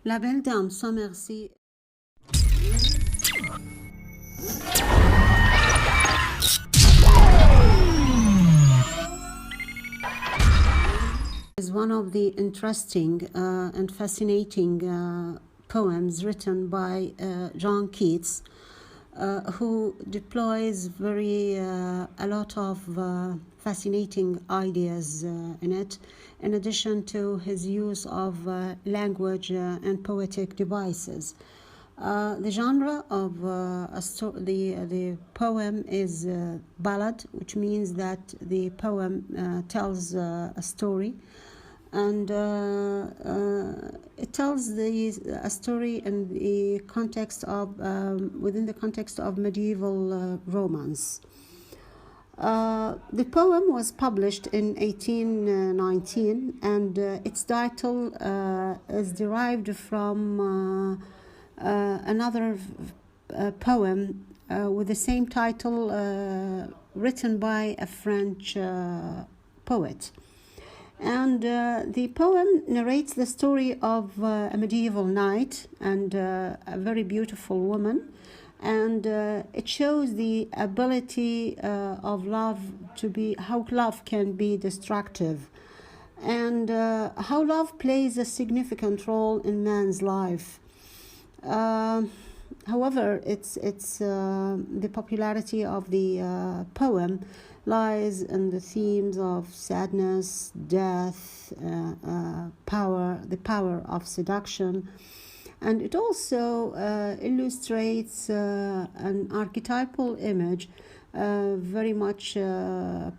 La belle merci is one of the interesting and fascinating poems written by John Keats, who deploys a lot of fascinating ideas in it, in addition to his use of language and poetic devices. The genre of the poem is ballad, which means that the poem tells a story, and it tells a story in the context of within the context of medieval romance. The poem was published in 1819, and its title is derived from another poem with the same title written by a French poet. And the poem narrates the story of a medieval knight and a very beautiful woman, and it shows the ability of love to be, how love can be destructive, and how love plays a significant role in man's life. However, the popularity of the poem lies in the themes of sadness, death, power, the power of seduction, and it also illustrates an archetypal image very much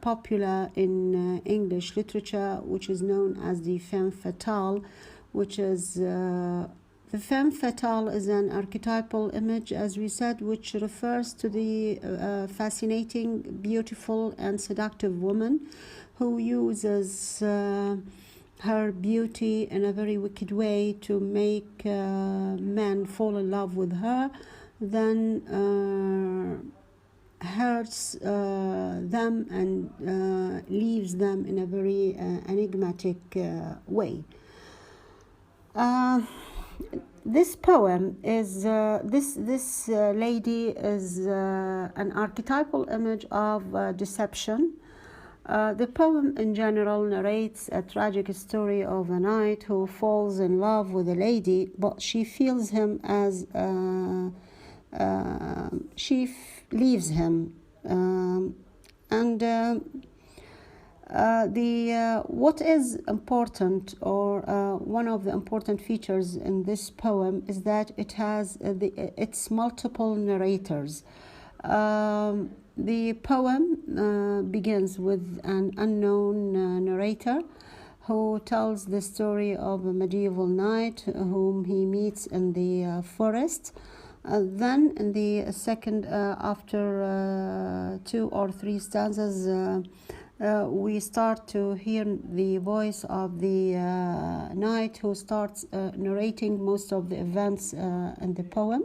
popular in English literature, which is known as the femme fatale, which is the femme fatale is an archetypal image, as we said, which refers to the fascinating, beautiful, and seductive woman who uses her beauty in a very wicked way to make men fall in love with her, then hurts them and leaves them in a very enigmatic way. This poem is this lady is an archetypal image of deception. The poem in general narrates a tragic story of a knight who falls in love with a lady, but she feels him as leaves him, what is important, or one of the important features in this poem, is that it has its multiple narrators. The poem begins with an unknown narrator who tells the story of a medieval knight whom he meets in the forest. Then in the second, after 2 or 3 stanzas, we start to hear the voice of the knight who starts narrating most of the events in the poem.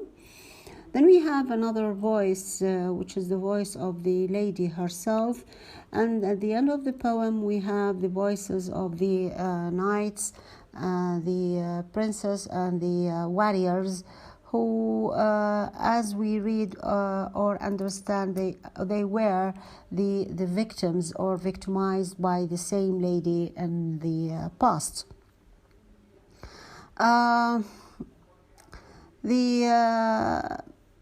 Then we have another voice, which is the voice of the lady herself. And at the end of the poem, we have the voices of the knights, the princess, and the warriors, who, as we read or understand, they were the victims or victimized by the same lady in the past.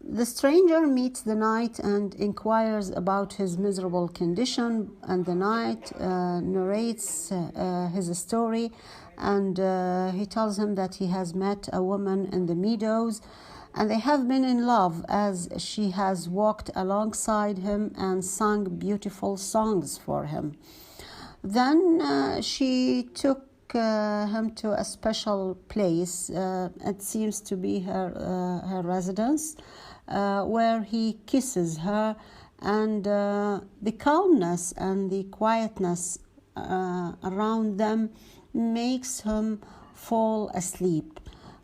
The stranger meets the knight and inquires about his miserable condition, and the knight narrates his story, and he tells him that he has met a woman in the meadows, and they have been in love, as she has walked alongside him and sung beautiful songs for him. Then she took him to a special place. It seems to be her residence, where he kisses her, and the calmness and the quietness around them makes him fall asleep.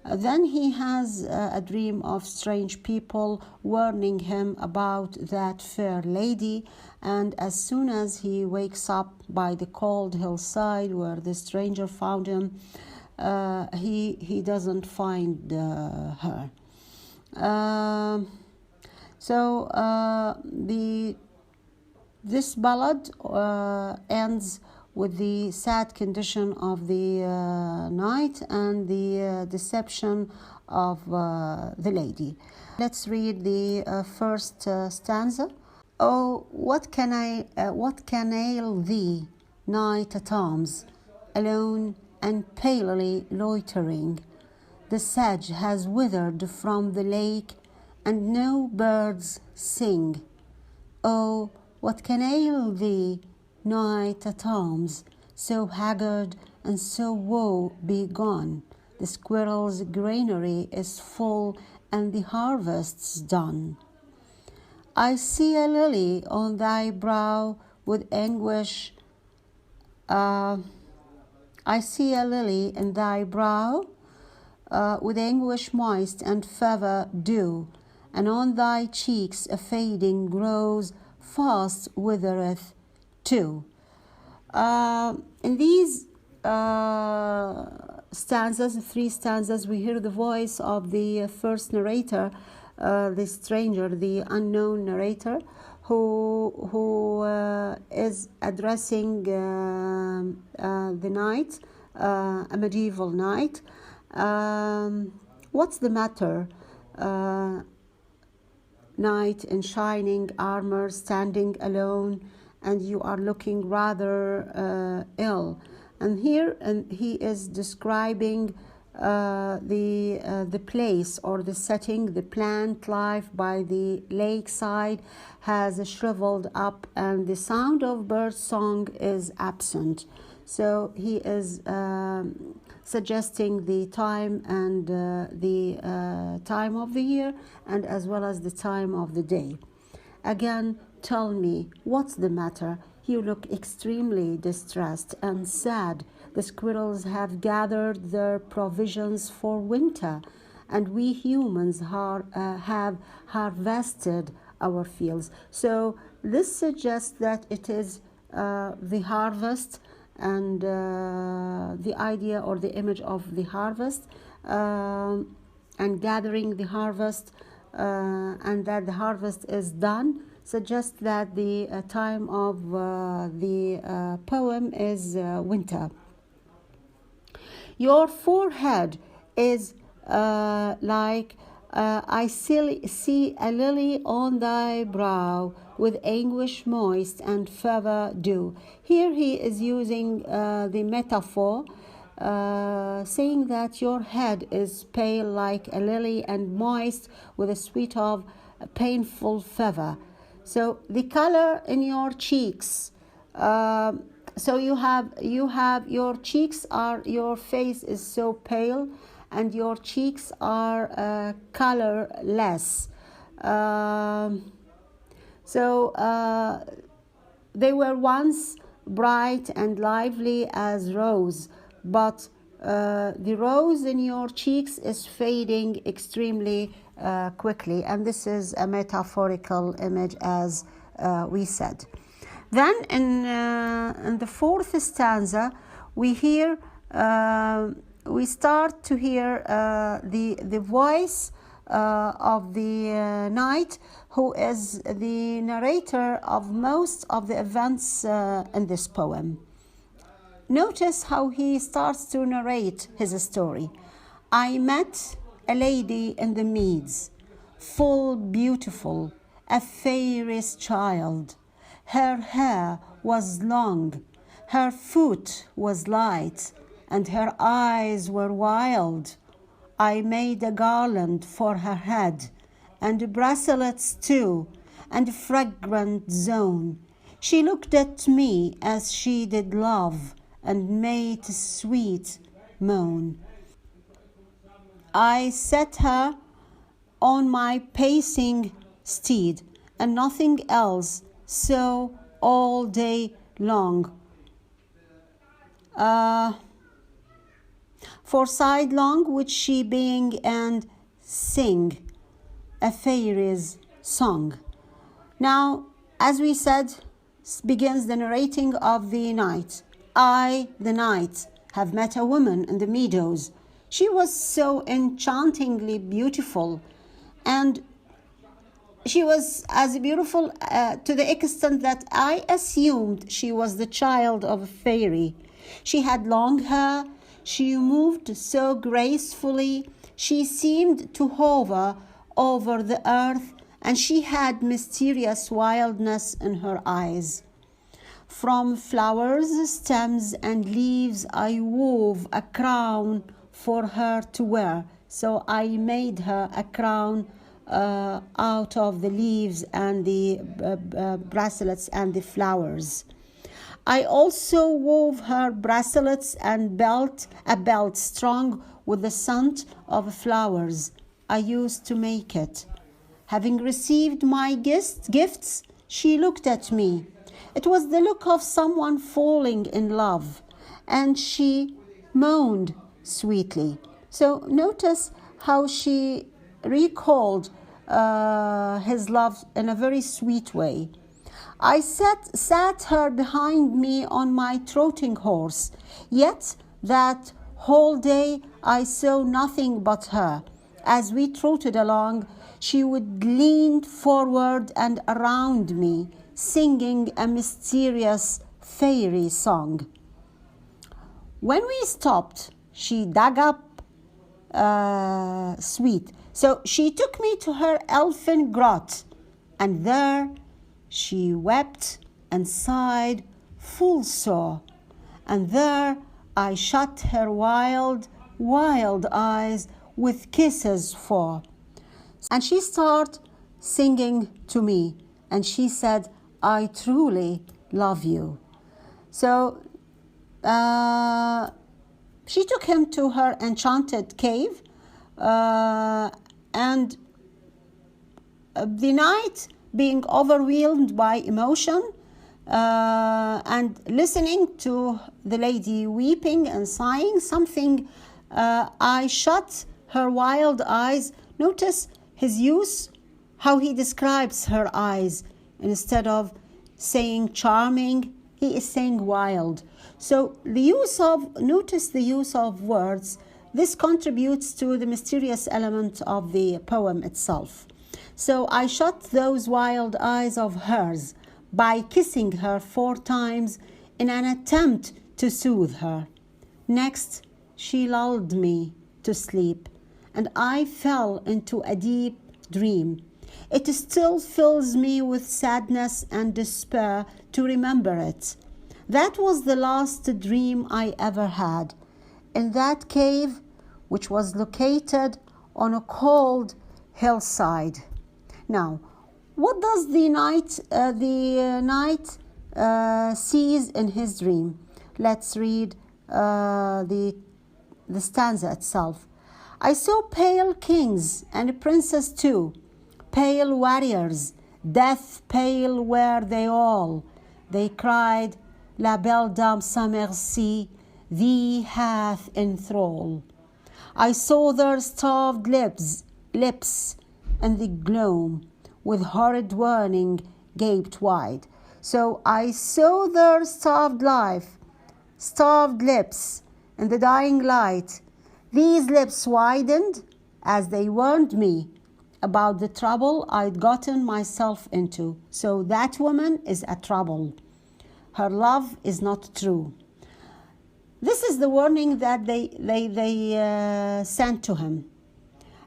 Then he has a dream of strange people warning him about that fair lady, and as soon as he wakes up by the cold hillside where the stranger found him, he doesn't find her. This ballad ends with the sad condition of the knight and the deception of the lady. Let's read the first stanza. Oh, what can ail thee, knight at arms, alone and palely loitering? The sedge has withered from the lake, and no birds sing. Oh, what can ail thee, knight at arms, so haggard and so woe begone? The squirrel's granary is full, and the harvest's done. I see a lily on thy brow with anguish. I see a lily in thy brow with anguish moist and fever dew, and on thy cheeks a fading rose fast withereth too. In these stanzas, 3 stanzas, we hear the voice of the first narrator, the stranger, the unknown narrator, who is addressing the knight, a medieval knight. What's the matter? Knight in shining armor, standing alone, and you are looking rather ill. And here he is describing the place or the setting. The plant life by the lakeside has shriveled up, and the sound of bird song is absent. So he is suggesting the time and the time of the year, and as well as the time of the day. Again, tell me, what's the matter? You look extremely distressed and sad. The squirrels have gathered their provisions for winter, and we humans have harvested our fields. So this suggests that it is the harvest, and the idea or the image of the harvest and gathering the harvest, and that the harvest is done, suggests that the time of the poem is winter. Your forehead is like I see a lily on thy brow with anguish moist and fever dew. Here he is using the metaphor, saying that your head is pale like a lily and moist with a sweet of painful fever. So the color in your cheeks, so you have your cheeks are, your face is so pale, and your cheeks are colorless. They were once bright and lively as rose, but the rose in your cheeks is fading extremely quickly, and this is a metaphorical image, as we said. Then in the 4th stanza, we start to hear the voice of the knight, who is the narrator of most of the events in this poem. Notice how he starts to narrate his story. I met a lady in the meads, full beautiful, a fairest child. Her hair was long, her foot was light, and her eyes were wild. I made a garland for her head, and bracelets too, and fragrant zone. She looked at me as she did love, and made sweet moan. I set her on my pacing steed, and nothing else, so all day long. For sidelong would she bing and sing a fairy's song. Now, as we said, begins the narrating of the night. I, the night, have met a woman in the meadows. She was so enchantingly beautiful, and she was as beautiful to the extent that I assumed she was the child of a fairy. She had long hair. She moved so gracefully. She seemed to hover over the earth, and she had mysterious wildness in her eyes. From flowers, stems, and leaves, I wove a crown for her to wear. So I made her a crown out of the leaves and the bracelets and the flowers. I also wove her bracelets and a belt strung with the scent of flowers. I used to make it. Having received my gifts, she looked at me. It was the look of someone falling in love, and she moaned sweetly. So notice how she recalled his love in a very sweet way. I sat her behind me on my trotting horse, yet that whole day I saw nothing but her. As we trotted along, she would lean forward and around me, singing a mysterious fairy song. When we stopped, she dug up sweet. So she took me to her elfin grot, and there she wept and sighed full sore. And there I shut her wild, wild eyes with kisses for. And she started singing to me, and she said, I truly love you. So she took him to her enchanted cave, and the knight, being overwhelmed by emotion and listening to the lady weeping and sighing something, I shut her wild eyes. Notice his use, how he describes her eyes. Instead of saying charming, he is saying wild. So notice the use of words. This contributes to the mysterious element of the poem itself. So I shut those wild eyes of hers by kissing her 4 times in an attempt to soothe her. Next, she lulled me to sleep, and I fell into a deep dream. It still fills me with sadness and despair to remember it. That was the last dream I ever had, in that cave, which was located on a cold hillside. Now, what does the knight sees in his dream? Let's read the stanza itself. I saw pale kings and princes too, pale warriors, death pale were they all. They cried, La belle merci, thee hath in thrall. I saw their starved lips and the gloam with horrid warning gaped wide. So I saw their starved lips in the dying light. These lips widened as they warned me about the trouble I'd gotten myself into. So that woman is a trouble. Her love is not true. This is the warning that they sent to him.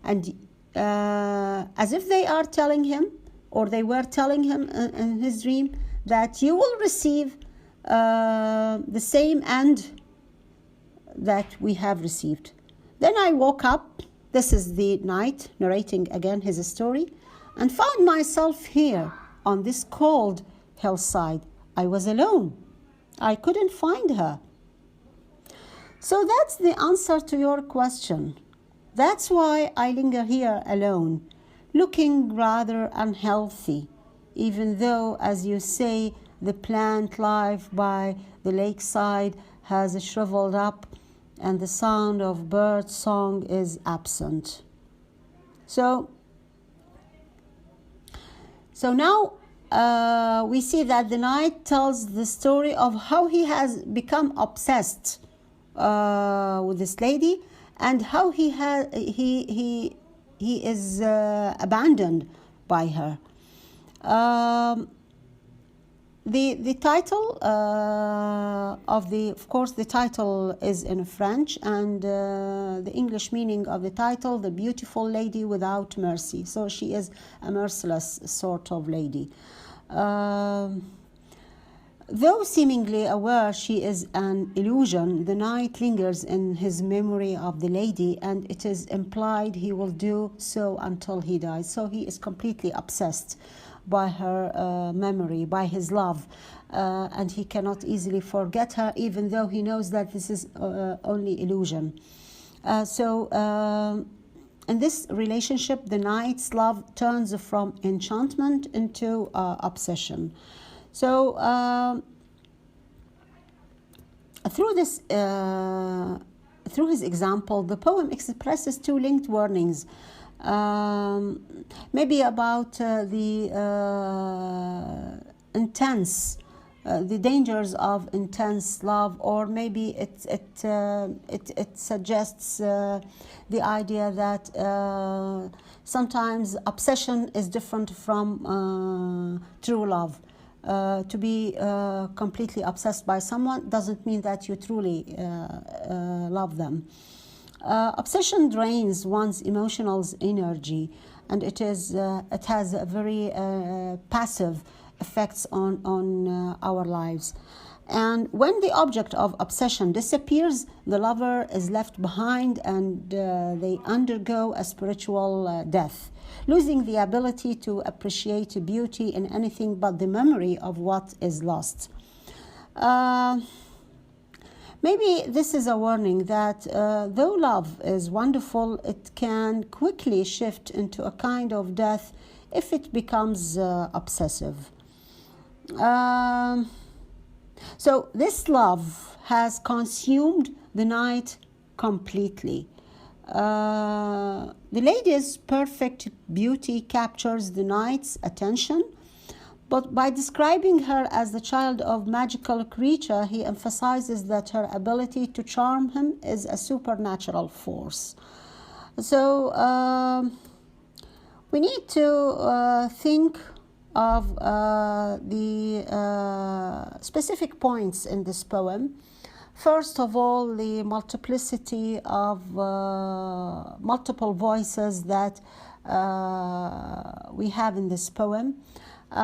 And as if they are telling him, or they were telling him in his dream, that you will receive the same end that we have received. Then I woke up, this is the knight narrating again his story, and found myself here on this cold hillside. I was alone. I couldn't find her. So that's the answer to your question. That's why I linger here alone, looking rather unhealthy, even though, as you say, the plant life by the lakeside has shriveled up and the sound of bird song is absent. So now we see that the knight tells the story of how he has become obsessed with this lady, and how he is abandoned by her. The title of course, the title is in French, and the English meaning of the title, The Beautiful Lady Without Mercy. So she is a merciless sort of lady. Though seemingly aware she is an illusion, the knight lingers in his memory of the lady, and it is implied he will do so until he dies. So he is completely obsessed by her memory, by his love, and he cannot easily forget her, even though he knows that this is only illusion. In this relationship, the knight's love turns from enchantment into obsession. So through his example, the poem expresses two linked warnings, maybe about the dangers of intense love, or maybe it suggests the idea that sometimes obsession is different from true love. To be completely obsessed by someone doesn't mean that you truly love them. Obsession drains one's emotional energy, and it has a very passive effects on our lives. And when the object of obsession disappears, the lover is left behind, and they undergo a spiritual death, losing the ability to appreciate beauty in anything but the memory of what is lost. Maybe this is a warning that though love is wonderful, it can quickly shift into a kind of death if it becomes obsessive. So this love has consumed the knight completely. The lady's perfect beauty captures the knight's attention, but by describing her as the child of magical creature, he emphasizes that her ability to charm him is a supernatural force. So we need to think of the specific points in this poem. First of all, the multiplicity of multiple voices that we have in this poem. Do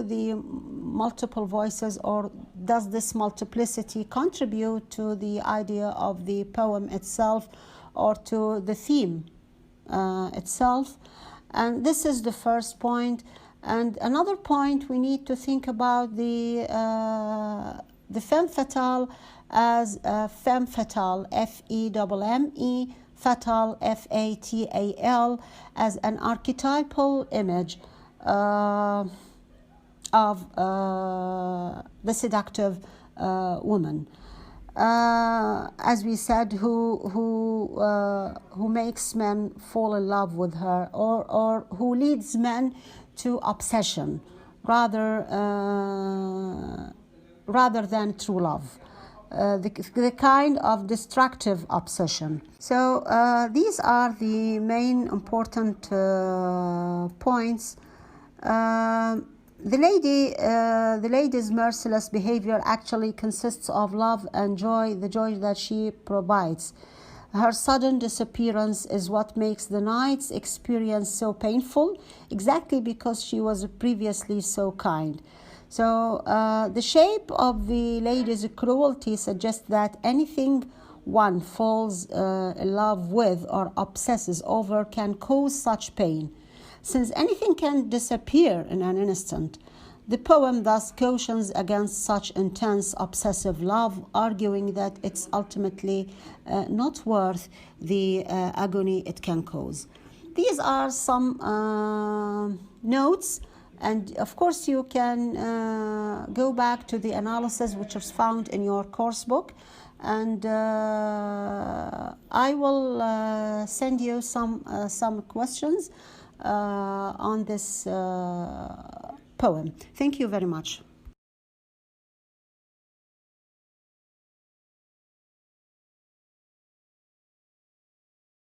the multiple voices, or does this multiplicity contribute to the idea of the poem itself, or to the theme itself? And this is the first point. And another point, we need to think about the femme fatale as femme fatale, F-E-M-M-E, fatale, F-A-T-A-L, as an archetypal image of the seductive woman. As we said, who makes men fall in love with her, or who leads men to obsession rather than true love, the kind of destructive obsession. So these are the main important points. The lady's merciless behavior actually consists of love and joy, the joy that she provides. Her sudden disappearance is what makes the knight's experience so painful, exactly because she was previously so kind. So the shape of the lady's cruelty suggests that anything one falls in love with or obsesses over can cause such pain. Since anything can disappear in an instant, the poem thus cautions against such intense obsessive love, arguing that it's ultimately not worth the agony it can cause. These are some notes, and of course you can go back to the analysis which is found in your course book, and I will send you some questions on this poem. Thank you very much.